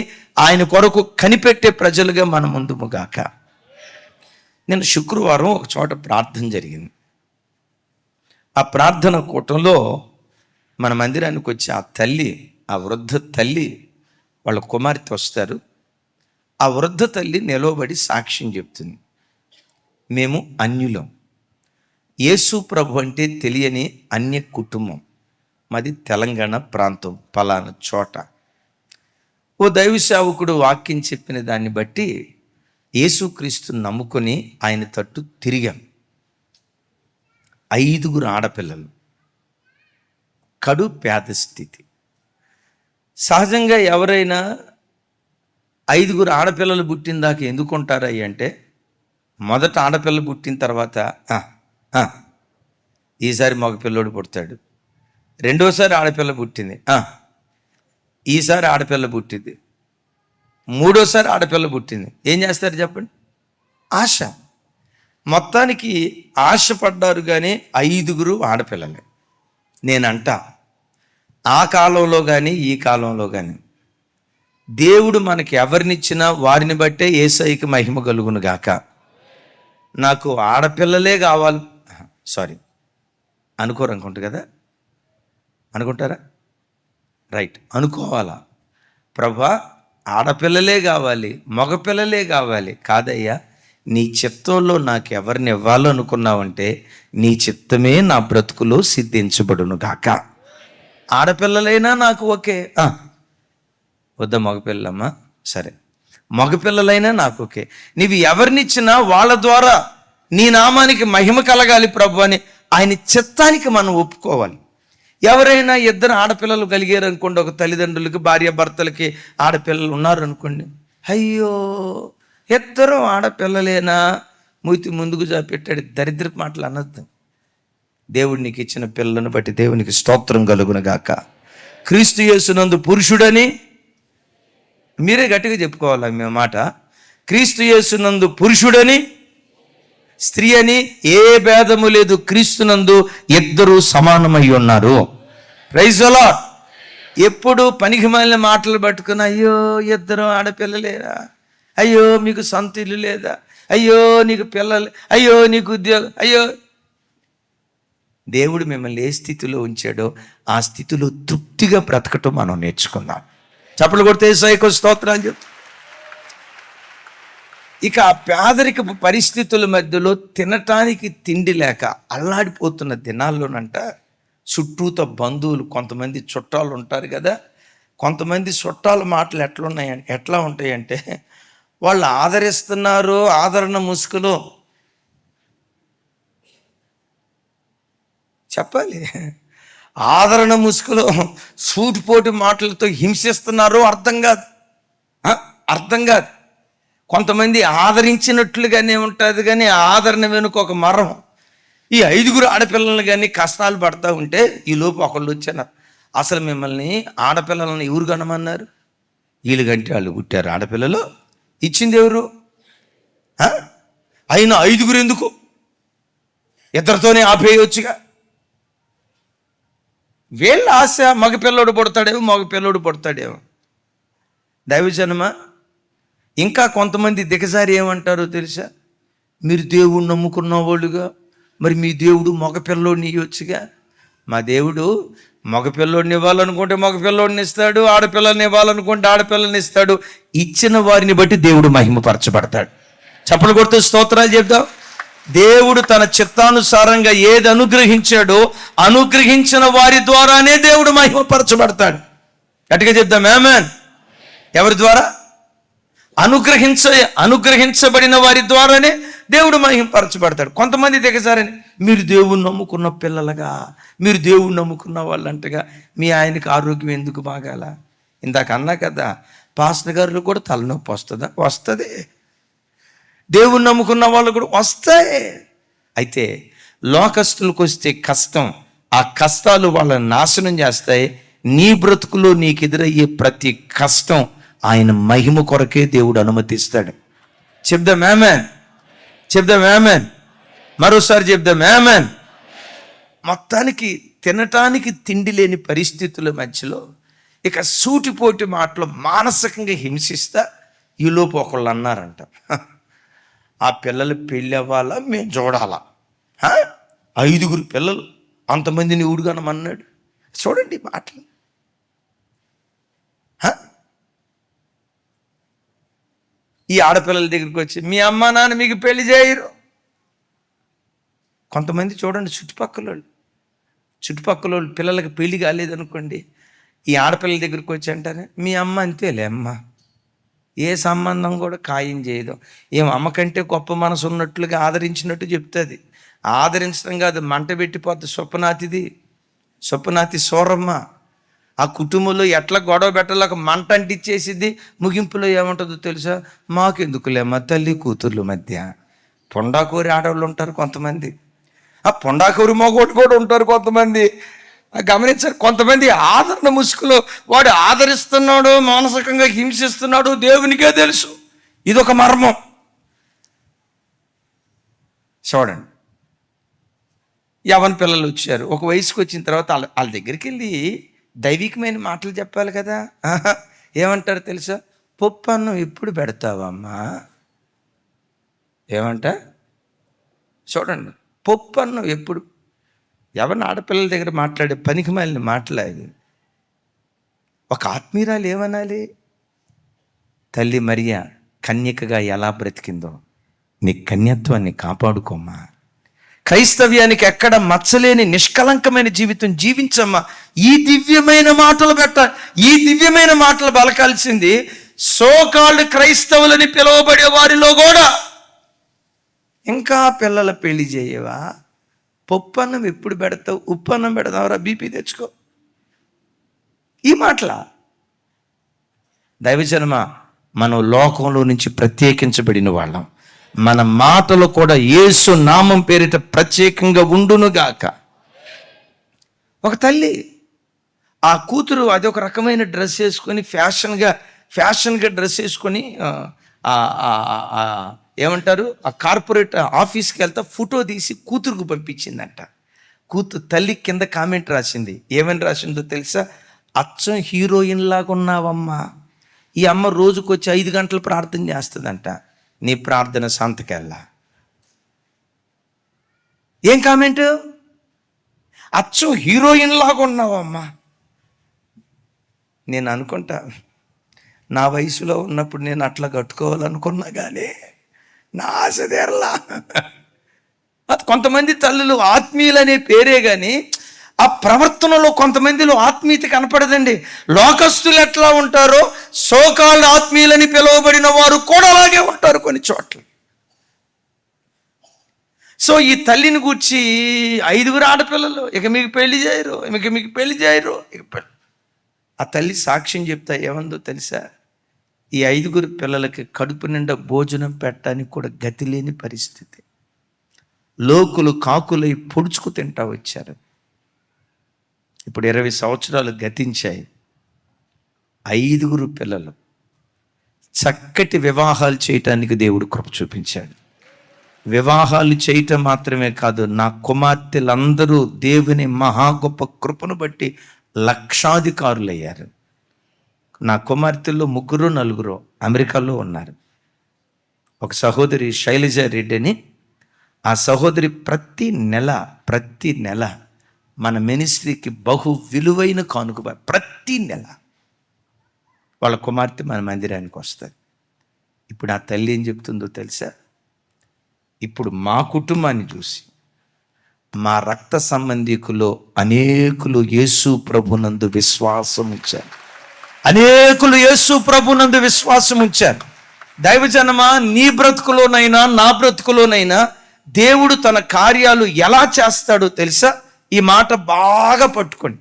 ఆయన కొరకు కనిపెట్టే ప్రజలుగా మన ముందుముగాక. నేను శుక్రవారం ఒక చోట ప్రార్థన జరిగింది. ఆ ప్రార్థన కూటంలో మన మందిరానికి వచ్చి ఆ వృద్ధ తల్లి వాళ్ళ కుమార్తె వస్తారు. ఆ వృద్ధ తల్లి నిలవబడి సాక్ష్యం చెప్తుంది. మేము అన్యులం, యేసు ప్రభు అంటే తెలియని అన్య కుటుంబం, మాది తెలంగాణ ప్రాంతం పలానా చోట. ఓ దైవ సేవకుడు వాక్యం చెప్పిన దాన్ని బట్టి యేసుక్రీస్తుని నమ్ముకొని ఆయన తట్టు తిరిగాం. 5 ఆడపిల్లలు, కడు పేద స్థితి. సహజంగా ఎవరైనా 5 ఆడపిల్లలు పుట్టిన దాకా ఎందుకుంటారయ్యి అంటే, మొదట ఆడపిల్ల పుట్టిన తర్వాత ఈసారి మగపిల్లోడు పుడతాడు, రెండోసారి ఆడపిల్ల పుట్టింది, ఈసారి ఆడపిల్ల పుట్టింది, మూడోసారి ఆడపిల్ల పుట్టింది. ఏం చేస్తారు చెప్పండి? ఆశ. మొత్తానికి ఆశపడ్డారు కానీ 5 ఆడపిల్లలే. నేనంట ఆ కాలంలో కానీ ఈ కాలంలో కానీ దేవుడు మనకి ఎవరినిచ్చినా వారిని బట్టే యేసయ్యకి మహిమ కలుగును గాక. నాకు ఆడపిల్లలే కావాలి, సారీ అనుకోరు అనుకుంటా కదా, అనుకుంటారా? రైట్, అనుకోవాలా? ప్రభా ఆడపిల్లలే కావాలి, మగపిల్లలే కావాలి కాదయ్యా, నీ చిత్తంలో నాకు ఎవరిని ఇవ్వాలో అనుకున్నావంటే నీ చిత్తమే నా బ్రతుకులో సిద్ధించబడును గాక. ఆడపిల్లలైనా నాకు ఓకే, వద్దా మగపిల్లమ్మా, సరే మగపిల్లలైనా నాకు ఓకే, నీవు ఎవరినిచ్చినా వాళ్ళ ద్వారా నీ నామానికి మహిమ కలగాలి ప్రభు అని ఆయన చిత్తానికి మనం ఒప్పుకోవాలి. ఎవరైనా ఇద్దరు ఆడపిల్లలు కలిగారు అనుకోండి, ఒక తల్లిదండ్రులకి భార్య భర్తలకి ఆడపిల్లలు ఉన్నారు అనుకోండి, అయ్యో ఇద్దరు ఆడపిల్లలేనా మూతి ముందుకు పెట్టాడు, దరిద్ర మాటలు అనద్దు. దేవుడు నీకు ఇచ్చిన పిల్లలను బట్టి దేవునికి స్తోత్రం కలుగును గాక. క్రీస్తు యేసునందు పురుషుడని మీరే గట్టిగా చెప్పుకోవాలి మీ మాట. క్రీస్తు యేసునందు పురుషుడని స్త్రీ అని ఏ భేదము లేదు, క్రీస్తునందు ఇద్దరు సమానమై ఉన్నారు. Praise the lord. ఎప్పుడు పనికి మాలిన మాటలు పట్టుకుని అయ్యో ఇద్దరు ఆడపిల్లలేరా, అయ్యో మీకు సొంత ఇల్లు లేదా, అయ్యో నీకు పిల్లలు, అయ్యో నీకు ఉద్యోగం, అయ్యో. దేవుడు మిమ్మల్ని ఏ స్థితిలో ఉంచాడో ఆ స్థితిలో తృప్తిగా బ్రతకటం మనం నేర్చుకుందాం. చప్పలు కొడితే యేసయ్యకు స్తోత్రాలు చెప్తాం. ఇక ఆ పేదరికపు పరిస్థితుల మధ్యలో తినటానికి తిండి లేక అల్లాడిపోతున్న దినాల్లోనంట చుట్టూతో బంధువులు, కొంతమంది చుట్టాలు ఉంటారు కదా, కొంతమంది చుట్టాల మాటలు ఎట్లా ఉంటాయంటే వాళ్ళు ఆదరిస్తున్నారు, ఆదరణ ముసుగులో చెప్పాలి, ఆదరణ ముసుగులో సూటిపోటి మాటలతో హింసిస్తున్నారు, అర్థం కాదు. కొంతమంది ఆదరించినట్లుగానే ఉంటుంది కానీ ఆదరణ వెనుక ఒక మరం. ఈ 5 ఆడపిల్లలు కానీ కష్టాలు పడతా ఉంటే ఈ లోపు ఒకళ్ళు వచ్చారు, అసలు మిమ్మల్ని ఆడపిల్లలను ఎవరు కనమన్నారు, వీళ్ళు కంటే వాళ్ళు పుట్టారు ఆడపిల్లలు, ఇచ్చింది ఎవరు? అయినా 5 ఎందుకు, ఇద్దరితోనే ఆపేయొచ్చుగా. వీళ్ళ ఆశ మగపిల్లోడు పుడతాడేమో. దైవజనమా, ఇంకా కొంతమంది దిగజారి ఏమంటారో తెలుసా, మీరు దేవుడు నమ్ముకున్న వాళ్ళుగా మరి మీ దేవుడు మగపిల్లోడిని ఇవ్వచ్చుగా. మా దేవుడు మగపిల్లోడిని ఇవ్వాలనుకుంటే మగపిల్లోడిని ఇస్తాడు, ఆడపిల్లని ఇవ్వాలనుకుంటే ఆడపిల్లని ఇస్తాడు. ఇచ్చిన వారిని బట్టి దేవుడు మహిమపరచబడతాడు. చప్పలు కొడుతూ స్తోత్రాలు చెప్దాం. దేవుడు తన చిత్తానుసారంగా ఏది అనుగ్రహించాడో అనుగ్రహించిన వారి ద్వారానే దేవుడు మహిమపరచబడతాడు. గట్టిగా చెప్దాం ఆమేన్. ఎవరి ద్వారా? అనుగ్రహించబడిన వారి ద్వారానే దేవుడు మహిమపరచబడతాడు. కొంతమంది దిగజారని మీరు దేవుణ్ణి నమ్ముకున్న పిల్లలుగా, మీరు దేవుణ్ణి నమ్ముకున్న వాళ్ళంటగా మీ ఆయనకి ఆరోగ్యం ఎందుకు బాగాల? ఇందాక అన్నా కదా, పాస్టర్ గారు కూడా తలనొప్పి వస్తుందా? వస్తుంది. దేవుణ్ణి నమ్ముకున్న వాళ్ళు కూడా వస్తాయి. అయితే లోకస్తులకు వస్తే కష్టం, ఆ కష్టాలు వాళ్ళని నాశనం చేస్తాయి. నీ బ్రతుకులో నీకు ఎదురయ్యే ప్రతి కష్టం ఆయన మహిమ కొరకే దేవుడు అనుమతిస్తాడు. చెప్దాం ఆమేన్. మరోసారి చెప్దాం ఆమేన్. మొత్తానికి తినటానికి తిండి లేని పరిస్థితుల మధ్యలో ఇక సూటిపోటి మాటలు మానసికంగా హింసిస్తా ఈలోపు ఒకళ్ళు అన్నారంట, ఆ పిల్లలు పెళ్ళి అవ్వాలా, మేము చూడాలా, 5 పిల్లలు, అంతమందిని ఊడుగానమన్నాడు. చూడండి మాటలు. ఈ ఆడపిల్లల దగ్గరికి వచ్చి మీ అమ్మ నాన్న మీకు పెళ్లి చేయరు. కొంతమంది చూడండి, చుట్టుపక్కల వాళ్ళు పిల్లలకి పెళ్లి కాలేదనుకోండి, ఈ ఆడపిల్లల దగ్గరికి వచ్చి అంటారు మీ అమ్మ అంతేలే అమ్మ, ఏ సంబంధం కూడా ఖాయం చేయదు. ఏం అమ్మకంటే గొప్ప మనసు ఉన్నట్లుగా ఆదరించినట్టు చెప్తుంది. ఆదరించడం కాదు, మంట పెట్టిపోద్ది. స్వప్నాతి సోరమ్మ ఆ కుటుంబంలో ఎట్లా గొడవ పెట్టలేక మంట అంటిచ్చేసిద్ది. ముగింపులో ఏముంటుందో తెలుసా, మాకెందుకులేమ్మా తల్లి కూతుర్ల మధ్య. పొండాకూరి ఆడవాళ్ళు ఉంటారు కొంతమంది, ఆ పొండాకూరి మగోడు కూడా ఉంటారు కొంతమంది. గమనించారు, కొంతమంది ఆదరణ ముసుగులో వాడు ఆదరిస్తున్నాడు, మానసికంగా హింసిస్తున్నాడు, దేవునికే తెలుసు. ఇదొక మర్మం. చూడండి, యవన పిల్లలు వచ్చారు. ఒక వయసుకు వచ్చిన తర్వాత వాళ్ళ దగ్గరికి వెళ్ళి దైవికమైన మాటలు చెప్పాలి కదా. ఏమంటారు తెలుసా? పప్పు అన్నం ఎప్పుడు పెడతావమ్మా? ఏమంట చూడండి, పప్పు అన్నం ఎప్పుడు? ఎవరిని ఆడపిల్లల దగ్గర మాట్లాడే పనికి మాలిన మాట్లాడి ఒక ఆత్మీయురాలు ఏమనాలి? తల్లి మరియా కన్యకగా ఎలా బ్రతికిందో నీ కన్యత్వాన్ని కాపాడుకోమ్మా. క్రైస్తవ్యానికి ఎక్కడ మచ్చలేని నిష్కలంకమైన జీవితం జీవించమ్మా. ఈ దివ్యమైన మాటలు పలకాల్సింది సోకాల్డ్ క్రైస్తవులని పిలువబడే వారిలో కూడా. ఇంకా పిల్లల పెళ్లి చేయవా? పప్పు అన్నం ఎప్పుడు పెడతావు? ఉప్పు అన్నం పెడతావురా, బీపీ తెచ్చుకో. ఈ మాటల దైవజనమా, మనం లోకంలో నుంచి ప్రత్యేకించబడిన వాళ్ళం. మన మాటలు కూడా యేసు నామం పేరిట ప్రత్యేకంగా ఉండునుగాక. ఒక తల్లి ఆ కూతురు అది ఒక రకమైన డ్రెస్ వేసుకొని ఫ్యాషన్గా డ్రెస్ వేసుకొని ఏమంటారు ఆ కార్పొరేట్ ఆఫీస్కి వెళ్తా ఫోటో తీసి కూతురుకు పంపించిందంట. తల్లి కింద కామెంట్ రాసింది. ఏమని రాసిందో తెలుసా? అచ్చం హీరోయిన్ లాగా ఉన్నావమ్మా. ఈ అమ్మ రోజుకు వచ్చి 5 గంటలు ప్రార్థన చేస్తుందంట. నీ ప్రార్థన సంతకెళ్ళా. ఏం కామెంట్? అచ్చం హీరోయిన్ లాగా ఉన్నావమ్మా. నేను అనుకుంటా, నా వయసులో ఉన్నప్పుడు నేను అట్లా కట్టుకోవాలనుకున్నా కానీ నా ఆశ తీరలా. కొంతమంది తల్లులు ఆత్మీయులనే పేరే కానీ ఆ ప్రవర్తనలో కొంతమందిలో ఆత్మీయత కనపడదండి. లోకస్తులు ఎట్లా ఉంటారో సోకాల్డ్ ఆత్మీయులని పిలువబడిన వారు కూడా అలాగే ఉంటారు కొన్ని చోట్ల. సో ఈ తల్లిని గూర్చి 5 ఆడపిల్లలు, ఇక మీకు పెళ్లి చేయరు. ఆ తల్లి సాక్ష్యం చెప్తా ఏమందో తెలుసా? ఈ 5 పిల్లలకి కడుపు నిండా భోజనం పెట్టడానికి కూడా గతి లేని పరిస్థితి. లోకులు కాకులై పొడుచుకు తింటా వచ్చారు. ఇప్పుడు 20 సంవత్సరాలు గతించాయి. 5 పిల్లలు చక్కటి వివాహాలు చేయటానికి దేవుడు కృప చూపించాడు. వివాహాలు చేయటం మాత్రమే కాదు, నా కుమార్తెలందరూ దేవుని మహా గొప్ప కృపను బట్టి లక్షాధికారులయ్యారు. నా కుమార్తెల్లో 3-4 అమెరికాలో ఉన్నారు. ఒక సహోదరి శైలజ రెడ్డి అని, ఆ సహోదరి ప్రతి నెల మన మినిస్ట్రీకి బహు విలువైన కానుక ప్రతి నెల వాళ్ళ కుమార్తె మన మందిరానికి వస్తారు. ఇప్పుడు ఆ తల్లి ఏం చెప్తుందో తెలుసా? ఇప్పుడు మా కుటుంబాన్ని చూసి మా రక్త సంబంధికులు అనేకులు యేసు ప్రభునందు విశ్వాసం ఉంచారు. దైవజనమా, నీ బ్రతుకులోనైనా నా బ్రతుకులోనైనా దేవుడు తన కార్యాలు ఎలా చేస్తాడో తెలుసా? ఈ మాట బాగా పట్టుకోండి.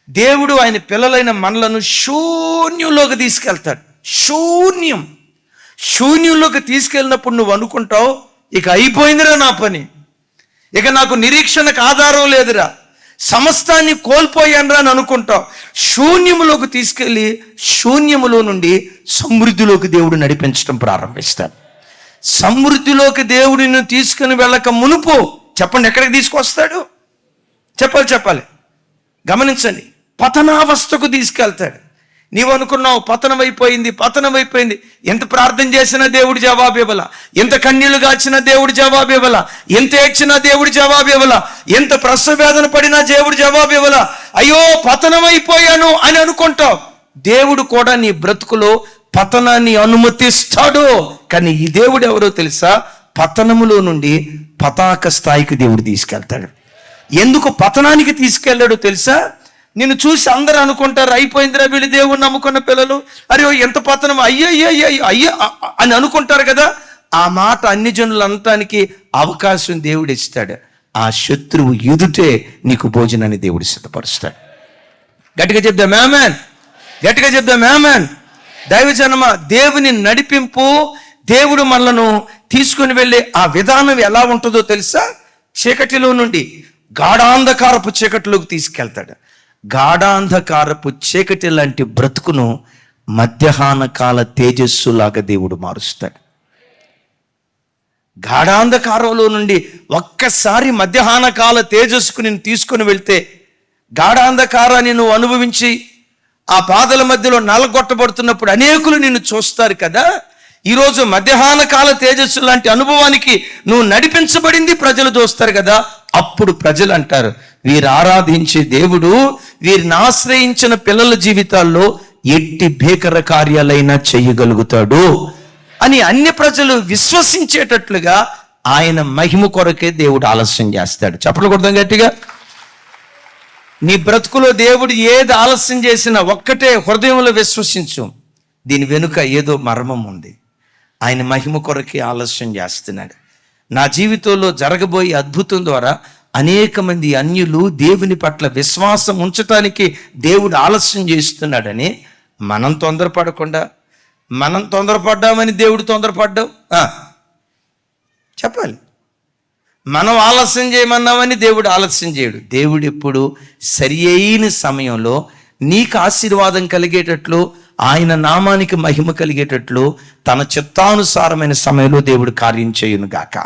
దేవుడు ఆయన పిల్లలైన మనలను శూన్యంలోకి తీసుకెళ్తాడు. శూన్యంలోకి తీసుకెళ్ళినప్పుడు నువ్వు అనుకుంటావు, ఇక అయిపోయిందిరా నా పని, ఇక నాకు నిరీక్షణకు ఆధారం లేదురా, సమస్తాన్ని కోల్పోయానురా అని అనుకుంటావు. శూన్యములోకి తీసుకెళ్ళి శూన్యములో నుండి సమృద్ధిలోకి దేవుడు నడిపించడం ప్రారంభిస్తాడు. సమృద్ధిలోకి దేవుడు నిన్ను తీసుకుని వెళ్ళక మునుపు చెప్పండి ఎక్కడికి తీసుకొస్తాడు? చెప్పాలి, గమనించండి. పతనావస్థకు తీసుకెళ్తాడు. నీవు అనుకున్నావు పతనం అయిపోయింది, ఎంత ప్రార్థన చేసినా దేవుడు జవాబు ఇవ్వాల, ఎంత కన్నీళ్లు గాచినా దేవుడు జవాబు ఇవ్వాల, ఎంత ఏడ్చినా దేవుడు జవాబు ఇవ్వాల, ఎంత ప్రసవ వేదన పడినా దేవుడు జవాబు ఇవ్వాల. అయ్యో పతనం అయిపోయాను అని అనుకుంటావు. దేవుడు కూడా నీ బ్రతుకులో పతనాన్ని అనుమతిస్తాడు. కానీ ఈ దేవుడు ఎవరో తెలుసా? పతనములో నుండి పతాక స్థాయికి దేవుడు తీసుకెళ్తాడు. ఎందుకు పతనానికి తీసుకెళ్ళాడో తెలుసా? నిన్ను చూసి అందరూ అనుకుంటారు, అయిపోయిందిరా వీళ్ళు దేవుడు నమ్ముకున్న పిల్లలు, అరే ఎంత పతనం, అయ్యా అని అనుకుంటారు కదా. ఆ మాట అన్ని జనులంతానికి అవకాశం దేవుడు ఇస్తాడు. ఆ శత్రువు ఎదుటే నీకు భోజనాన్ని దేవుడు సిద్ధపరుస్తాడు. గట్టిగా చెప్దాం ఆమేన్. దైవజనమ, దేవుని నడిపింపు, దేవుడు మనలను తీసుకుని వెళ్ళే ఆ విధానం ఎలా ఉంటుందో తెలుసా? చీకటిలో నుండి గాఢాంధకారపు చీకటిలోకి తీసుకెళ్తాడు. గాఢాంధకారపు చీకటి లాంటి బ్రతుకును మధ్యాహ్న కాల తేజస్సులాగా దేవుడు మారుస్తాడు. గాఢాంధకారంలో నుండి ఒక్కసారి మధ్యాహ్న కాల తేజస్సుకు నేను తీసుకుని వెళ్తే, గాఢాంధకారాన్ని నువ్వు అనుభవించి ఆ పాదల మధ్యలో నలగొట్టబడుతున్నప్పుడు అనేకులు నిన్ను చూస్తారు కదా. ఈరోజు మధ్యాహ్న కాల తేజస్సు లాంటి అనుభవానికి నువ్వు నడిపించబడింది ప్రజలు చూస్తారు కదా. అప్పుడు ప్రజలు అంటారు, వీరు ఆరాధించే దేవుడు వీరిని ఆశ్రయించిన పిల్లల జీవితాల్లో ఎట్టి భీకర కార్యాలైనా చేయగలుగుతాడు అని అన్ని ప్రజలు విశ్వసించేటట్లుగా ఆయన మహిమ కొరకే దేవుడు ఆలస్యం చేస్తాడు. చెప్పలు కొడదాం గట్టిగా. నీ బ్రతుకులో దేవుడు ఏది ఆలస్యం చేసినా ఒక్కటే హృదయంలో విశ్వసించు, దీని వెనుక ఏదో మర్మం ఉంది. ఆయన మహిమ కొరకే ఆలస్యం చేస్తున్నాడు. నా జీవితంలో జరగబోయే అద్భుతం ద్వారా అనేక మంది అన్యులు దేవుని పట్ల విశ్వాసం ఉంచటానికి దేవుడు ఆలస్యం చేస్తున్నాడని మనం తొందరపడకుండా, మనం తొందరపడ్డామని దేవుడు తొందరపడ్డాం చెప్పాలి. మనం ఆలస్యం చేయమన్నామని దేవుడు ఆలస్యం చేయడు. దేవుడు ఎప్పుడు సరి అయిన సమయంలో నీకు ఆశీర్వాదం కలిగేటట్లు, ఆయన నామానికి మహిమ కలిగేటట్లు తన చిత్తానుసారమైన సమయంలో దేవుడు కార్యం చేయును గాక.